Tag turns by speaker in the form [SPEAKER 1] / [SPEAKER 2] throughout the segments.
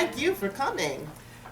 [SPEAKER 1] Thank you for coming.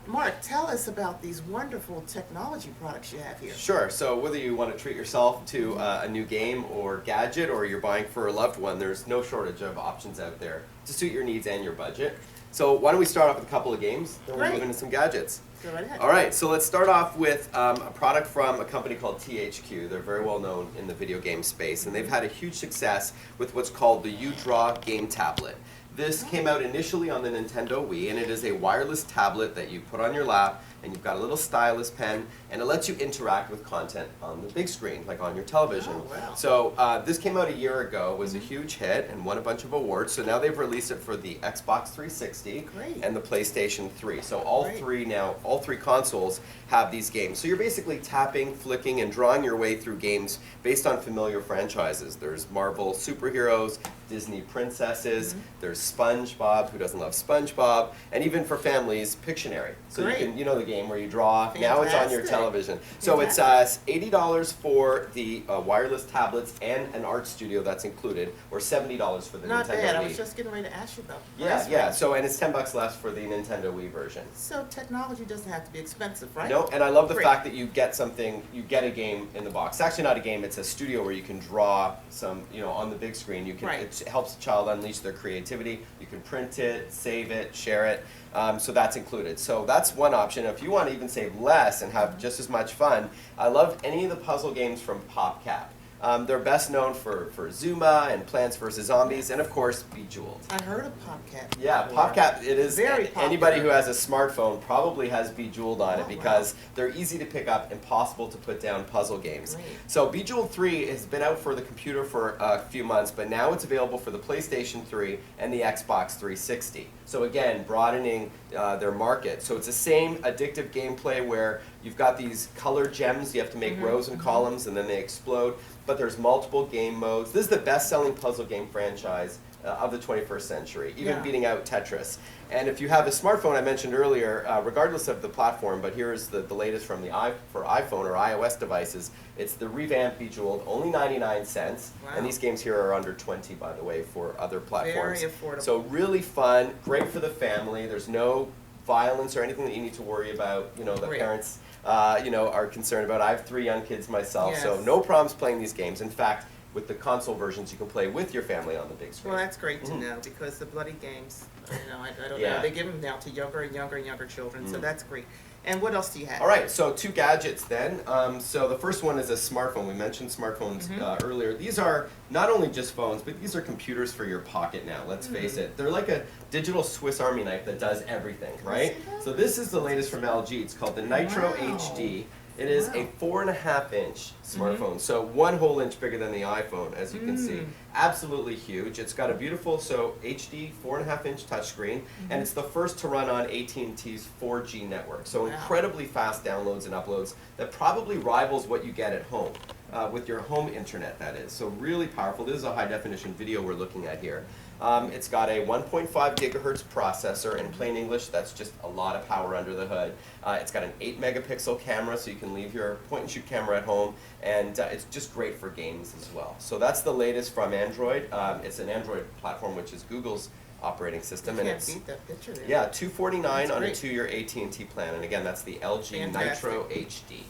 [SPEAKER 1] Mark, tell us about these wonderful technology products you have here.
[SPEAKER 2] Sure. So whether you want to treat yourself to a new game or gadget, or you're buying for a loved one, there's no shortage of options out there to suit your needs and your budget. So why don't we start off with a couple of games, then we'll move into some gadgets.
[SPEAKER 1] Go right ahead.
[SPEAKER 2] All right, so let's start off with a product from a company called THQ. They're very well known in the video game space, and they've had a huge success with what's called the UDraw game tablet. This came out initially on the Nintendo Wii, and it is a wireless tablet that you put on your lap, and you've got a little stylus pen, and it lets you interact with content on the big screen, like on your television.
[SPEAKER 1] Oh, wow.
[SPEAKER 2] So this came out a year ago, was a huge hit, and won a bunch of awards. So now they've released it for the Xbox 360
[SPEAKER 1] Great.
[SPEAKER 2] and the PlayStation 3. So all
[SPEAKER 1] Great.
[SPEAKER 2] all three consoles have these games. So you're basically tapping, flicking, and drawing your way through games based on familiar franchises. There's Marvel superheroes, Disney princesses, there's SpongeBob, who doesn't love SpongeBob, and even for families, Pictionary. So
[SPEAKER 1] Great.
[SPEAKER 2] you can, you know the game where you draw, now it's on your
[SPEAKER 1] Fantastic.
[SPEAKER 2] television. So it's $80 for the wireless tablets and an art studio that's included, or $70 for the
[SPEAKER 1] Not
[SPEAKER 2] Nintendo
[SPEAKER 1] bad.
[SPEAKER 2] Wii.
[SPEAKER 1] I was just getting ready to ask you about the
[SPEAKER 2] Yeah,
[SPEAKER 1] price
[SPEAKER 2] yeah.
[SPEAKER 1] range.
[SPEAKER 2] So, and it's $10 less for the Nintendo Wii version.
[SPEAKER 1] So technology doesn't have to be expensive, right?
[SPEAKER 2] No, and I love the
[SPEAKER 1] Great.
[SPEAKER 2] fact that you get a game in the box. It's actually not a game, it's a studio where you can draw some, on the big screen. You can,
[SPEAKER 1] Right.
[SPEAKER 2] It helps a child unleash their creativity. You can print it, save it, share it. So that's included. So that's one option. If you want to even save less and have just as much fun, I love any of the puzzle games from PopCap. They're best known for Zuma and Plants vs. Zombies, and of course, Bejeweled.
[SPEAKER 1] I heard of PopCap.
[SPEAKER 2] Yeah,
[SPEAKER 1] before.
[SPEAKER 2] PopCap, it is,
[SPEAKER 1] Very popular.
[SPEAKER 2] anybody who has a smartphone probably has Bejeweled on
[SPEAKER 1] Oh,
[SPEAKER 2] it because they're easy to pick up, impossible to put down puzzle games.
[SPEAKER 1] Great.
[SPEAKER 2] So Bejeweled 3 has been out for the computer for a few months, but now it's available for the PlayStation 3 and the Xbox 360. So again, broadening their market. So it's the same addictive gameplay where you've got these color gems, you have to make rows and columns and then they explode, but there's multiple game modes. This is the best-selling puzzle game franchise of the 21st century, even beating out Tetris. And if you have a smartphone, I mentioned earlier, regardless of the platform, but here's the latest from for iPhone or iOS devices, it's the revamped Bejeweled, only 99 cents.
[SPEAKER 1] Wow.
[SPEAKER 2] And these games here are under 20, by the way, for other platforms.
[SPEAKER 1] Very affordable.
[SPEAKER 2] So really fun, great for the family. There's no violence or anything that you need to worry about, the
[SPEAKER 1] Great.
[SPEAKER 2] parents are concerned about. I have 3 young kids myself, so
[SPEAKER 1] Yes.
[SPEAKER 2] no problems playing these games. In fact, with the console versions, you can play with your family on the big screen.
[SPEAKER 1] Well, that's great to know because the bloody games, I don't
[SPEAKER 2] Yeah.
[SPEAKER 1] know, they give them now to younger and younger children, so that's great. And what else do you have?
[SPEAKER 2] All right, so 2 gadgets then. So the first one is a smartphone. We mentioned smartphones earlier. These are not only just phones, but these are computers for your pocket now, let's face it. They're like a digital Swiss Army knife that does everything, right? So this is the latest from LG. It's called the Nitro HD. It is a 4.5-inch smartphone, so 1 whole inch bigger than the iPhone, as you can see. Absolutely huge. It's got a beautiful, HD 4.5-inch touchscreen, and it's the first to run on AT&T's 4G network. So incredibly fast downloads and uploads that probably rivals what you get at home, with your home internet, that is. So really powerful. This is a high-definition video we're looking at here. It's got a 1.5 gigahertz processor. In plain English, that's just a lot of power under the hood. It's got an 8-megapixel camera, so you can leave your point-and-shoot camera at home, and it's just great for games as well. So that's the latest from Android. It's an Android platform, which is Google's operating system,
[SPEAKER 1] You
[SPEAKER 2] and
[SPEAKER 1] can't
[SPEAKER 2] it's
[SPEAKER 1] beat that picture there.
[SPEAKER 2] $249 on a
[SPEAKER 1] great.
[SPEAKER 2] 2-year AT&T plan, and again, that's the LG
[SPEAKER 1] Fantastic.
[SPEAKER 2] Nitro HD.